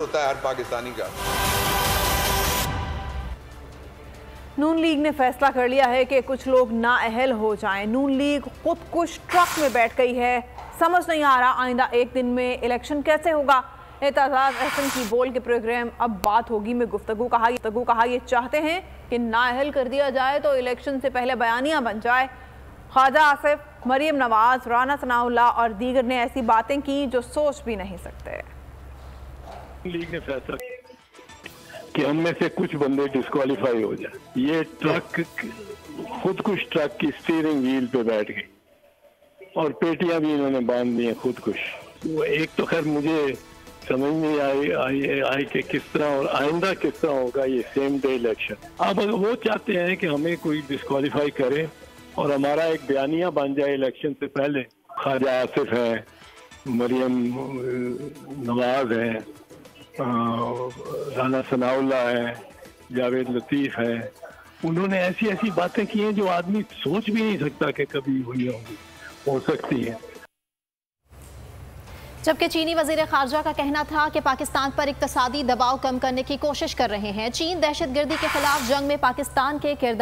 होता है हर पाकिस्तानी का। नून लीग ने फैसला कर लिया है कि कुछ लोग नाअहल हो जाएं। नून लीग खुद कुछ ट्रक में बैठ गई है। समझ नहीं आ रहा आइंदा एक दिन में इलेक्शन कैसे होगा। एतजाज अहसन की बोल के प्रोग्राम अब बात होगी में गुफ्तगू कहा ये चाहते हैं कि नाअहल कर दिया जाए तो इलेक्शन से पहले बयानियां बन जाए। ख्वाजा आसिफ, मरियम नवाज, राना सनाउल्लाह और दीगर ने ऐसी बातें की जो सोच भी नहीं सकते। लीग ने फैसला कि हम में से कुछ बंदे डिस्क्वालीफाई हो जाए। ये ट्रक खुद कुछ ट्रक की स्टीयरिंग व्हील पे बैठ गई और पेटियां भी इन्होंने बांध दी हैं खुद कुछ। वो एक तो खैर मुझे समझ नहीं आई कि किस तरह और आइंदा किस तरह होगा ये सेम डे इलेक्शन। अब वो चाहते हैं कि हमें कोई डिस्क्वालीफाई करे और हमारा एक बयानिया बन जाए इलेक्शन से पहले। ख्वाजा आसिफ है, मरियम नवाज है, राना सनाउल्लाह है, जावेद लतीफ़ है। उन्होंने ऐसी ऐसी बातें की हैं जो आदमी सोच भी नहीं सकता कि कभी हुई होंगी, हो सकती है। जबकि चीनी वज़ीर ख़ारजा का कहना था कि पाकिस्तान पर इक़्तिसादी दबाव कम करने की कोशिश कर रहे हैं। चीन दहशतगर्दी के खिलाफ जंग में पाकिस्तान के किरदार